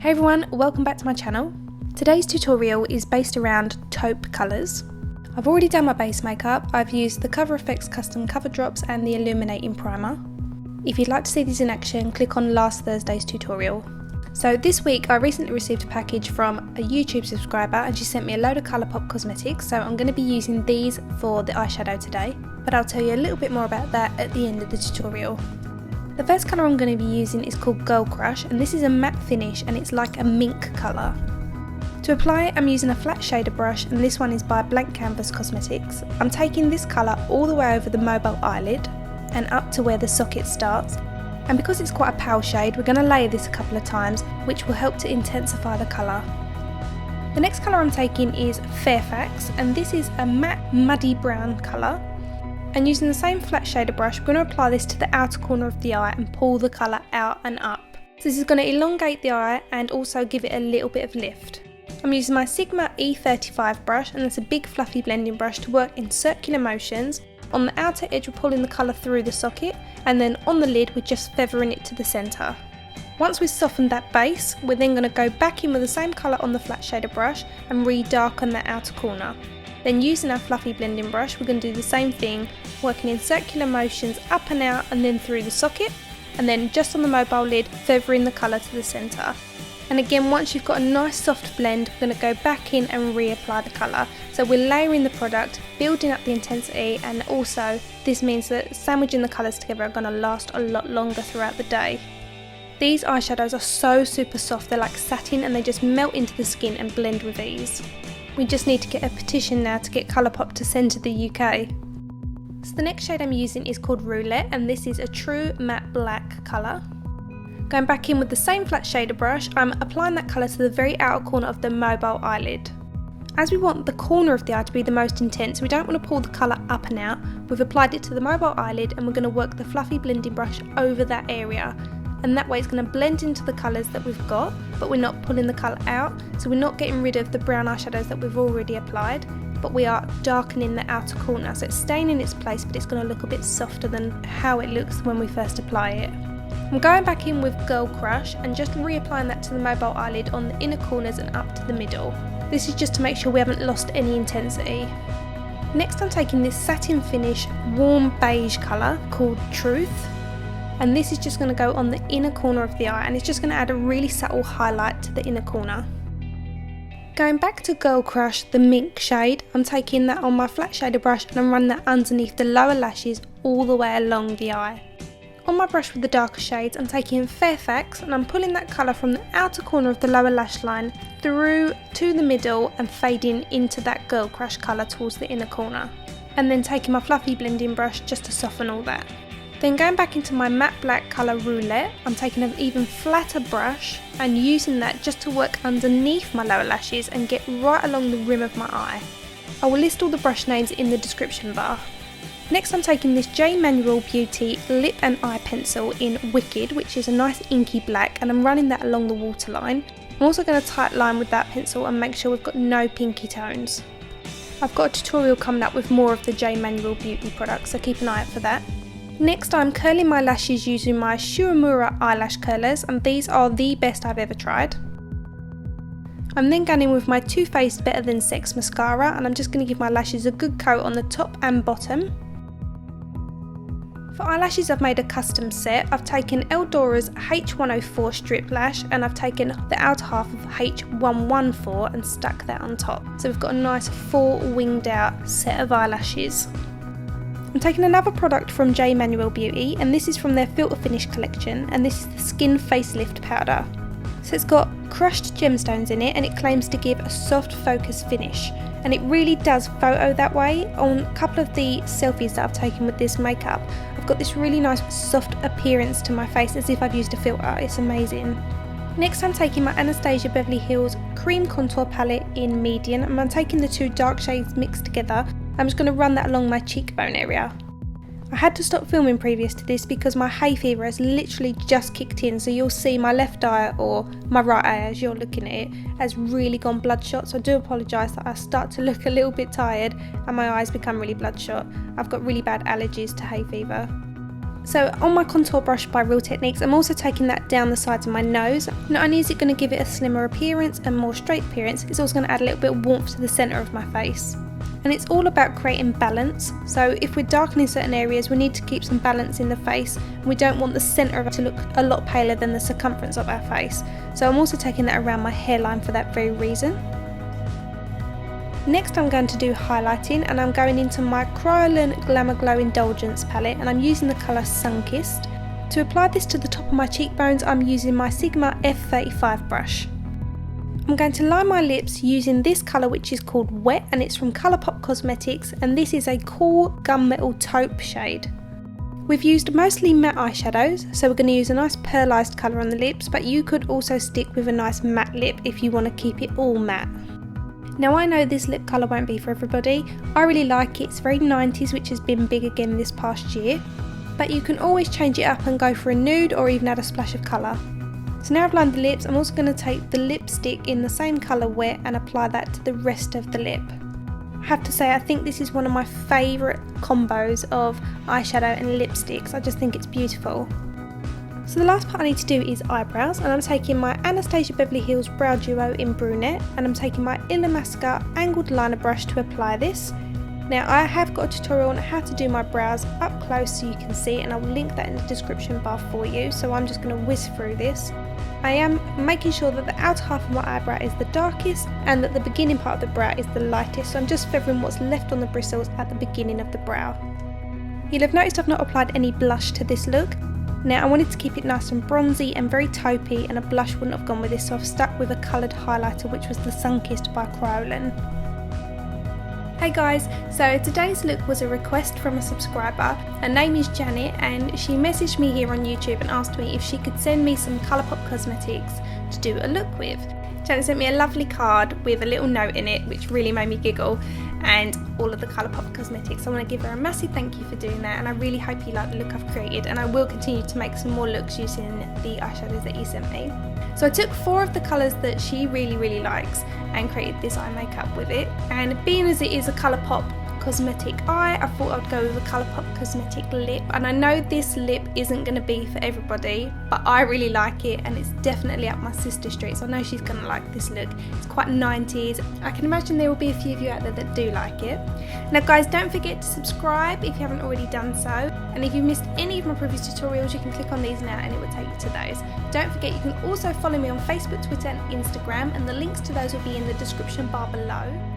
Hey everyone, welcome back to my channel. Today's tutorial is based around taupe colours. I've already done my base makeup. I've used the Cover FX custom cover drops and the illuminating primer. If you'd like to see these in action, click on last Thursday's tutorial. So this week I recently received a package from a YouTube subscriber and she sent me a load of Colourpop cosmetics, so I'm going to be using these for the eyeshadow today, but I'll tell you a little bit more about that at the end of the tutorial. The first colour I'm going to be using is called Girl Crush, and this is a matte finish and it's like a mink colour. To apply it, I'm using a flat shader brush, and this one is by Blank Canvas Cosmetics. I'm taking this colour all the way over the mobile eyelid and up to where the socket starts, and because it's quite a pale shade, we're going to layer this a couple of times, which will help to intensify the colour. The next colour I'm taking is Fairfax, and this is a matte muddy brown colour. And using the same flat shader brush, we're going to apply this to the outer corner of the eye and pull the colour out and up. So this is going to elongate the eye and also give it a little bit of lift. I'm using my Sigma E35 brush, and it's a big fluffy blending brush to work in circular motions. On the outer edge we're pulling the colour through the socket, and then on the lid we're just feathering it to the centre. Once we've softened that base, we're then going to go back in with the same colour on the flat shader brush and re-darken that outer corner. Then using our fluffy blending brush, we're going to do the same thing, working in circular motions up and out and then through the socket, and then just on the mobile lid, feathering the colour to the centre. And again, once you've got a nice soft blend, we're going to go back in and reapply the colour. So we're layering the product, building up the intensity, and also this means that sandwiching the colours together are going to last a lot longer throughout the day. These eyeshadows are so super soft, they're like satin and they just melt into the skin and blend with ease. We just need to get a petition now to get Colourpop to send to the UK. So the next shade I'm using is called Roulette, and this is a true matte black colour. Going back in with the same flat shader brush, I'm applying that colour to the very outer corner of the mobile eyelid. As we want the corner of the eye to be the most intense, we don't want to pull the colour up and out. We've applied it to the mobile eyelid and we're going to work the fluffy blending brush over that area. And that way it's going to blend into the colours that we've got, but we're not pulling the colour out, so we're not getting rid of the brown eyeshadows that we've already applied, but we are darkening the outer corner, so it's staying in its place but it's going to look a bit softer than how it looks when we first apply it. I'm going back in with Girl Crush and just reapplying that to the mobile eyelid on the inner corners and up to the middle. This is just to make sure we haven't lost any intensity. Next I'm taking this satin finish warm beige colour called Truth, and this is just going to go on the inner corner of the eye, and it's just going to add a really subtle highlight to the inner corner. Going back to Girl Crush, the mink shade, I'm taking that on my flat shader brush and I'm running that underneath the lower lashes all the way along the eye. On my brush with the darker shades, I'm taking Fairfax and I'm pulling that colour from the outer corner of the lower lash line through to the middle and fading into that Girl Crush colour towards the inner corner. And then taking my fluffy blending brush just to soften all that. Then going back into my matte black colour Roulette, I'm taking an even flatter brush and using that just to work underneath my lower lashes and get right along the rim of my eye. I will list all the brush names in the description bar. Next I'm taking this Manuel Beauty lip and eye pencil in Wicked, which is a nice inky black, and I'm running that along the waterline. I'm also going to tight line with that pencil and make sure we've got no pinky tones. I've got a tutorial coming up with more of the Manuel Beauty products, so keep an eye out for that. Next I'm curling my lashes using my Shonagh eyelash curlers, and these are the best I've ever tried. I'm then going in with my Too Faced Better Than Sex mascara, and I'm just going to give my lashes a good coat on the top and bottom. For eyelashes I've made a custom set. I've taken Eldora's H104 strip lash and I've taken the outer half of H114 and stuck that on top. So we've got a nice full winged out set of eyelashes. I'm taking another product from Manuel Beauty, and this is from their Filter Finish collection, and this is the Skin Facelift Powder. So it's got crushed gemstones in it and it claims to give a soft focus finish, and it really does photo that way. On a couple of the selfies that I've taken with this makeup, I've got this really nice soft appearance to my face as if I've used a filter. It's amazing. Next I'm taking my Anastasia Beverly Hills Cream Contour Palette in Medium, and I'm taking the two dark shades mixed together. I'm just going to run that along my cheekbone area. I had to stop filming previous to this because my hay fever has literally just kicked in, so you'll see my left eye, or my right eye as you're looking at it, has really gone bloodshot, so I do apologise that I start to look a little bit tired and my eyes become really bloodshot. I've got really bad allergies to hay fever. So on my contour brush by Real Techniques, I'm also taking that down the sides of my nose. Not only is it going to give it a slimmer appearance and more straight appearance, it's also going to add a little bit of warmth to the centre of my face. And it's all about creating balance. So if we're darkening certain areas, we need to keep some balance in the face. And we don't want the centre of it to look a lot paler than the circumference of our face. So I'm also taking that around my hairline for that very reason. Next I'm going to do highlighting, and I'm going into my Kryolan Glamour Glow Indulgence palette, and I'm using the colour Sunkissed. To apply this to the top of my cheekbones, I'm using my Sigma F35 brush. I'm going to line my lips using this colour, which is called Wet, and it's from Colourpop Cosmetics, and this is a cool gunmetal taupe shade. We've used mostly matte eyeshadows, so we're going to use a nice pearlised colour on the lips, but you could also stick with a nice matte lip if you want to keep it all matte. Now I know this lip colour won't be for everybody. I really like it. It's very 90s, which has been big again this past year. But you can always change it up and go for a nude or even add a splash of colour. So now I've lined the lips, I'm also going to take the lipstick in the same colour Wet and apply that to the rest of the lip. I have to say, I think this is one of my favourite combos of eyeshadow and lipsticks. I just think it's beautiful. So the last part I need to do is eyebrows, and I'm taking my Anastasia Beverly Hills Brow Duo in Brunette, and I'm taking my Illamasqua angled liner brush to apply this. Now I have got a tutorial on how to do my brows up close so you can see, and I'll link that in the description bar for you, so I'm just going to whiz through this. I am making sure that the outer half of my eyebrow is the darkest and that the beginning part of the brow is the lightest, so I'm just feathering what's left on the bristles at the beginning of the brow. You'll have noticed I've not applied any blush to this look. Now I wanted to keep it nice and bronzy and very taupey, and a blush wouldn't have gone with this, so I've stuck with a coloured highlighter, which was the Sunkissed by Kryolan. Hey guys, so today's look was a request from a subscriber. Her name is Janet, and she messaged me here on YouTube and asked me if she could send me some Colourpop Cosmetics to do a look with. Janet sent me a lovely card with a little note in it, which really made me giggle, and all of the Colourpop Cosmetics. I want to give her a massive thank you for doing that, and I really hope you like the look I've created, and I will continue to make some more looks using the eyeshadows that you sent me. So I took 4 of the colours that she really likes and created this eye makeup with it, and being as it is a Colourpop cosmetic eye, I thought I'd go with a Colourpop cosmetic lip. And I know this lip isn't going to be for everybody, but I really like it, and it's definitely up my sister's street, so I know she's going to like this look. It's quite 90s. I can imagine there will be a few of you out there that do like it. Now guys, don't forget to subscribe if you haven't already done so, and if you missed any of my previous tutorials, you can click on these now and it will take you to those. Don't forget you can also follow me on Facebook, Twitter and Instagram, and the links to those will be in the description bar below.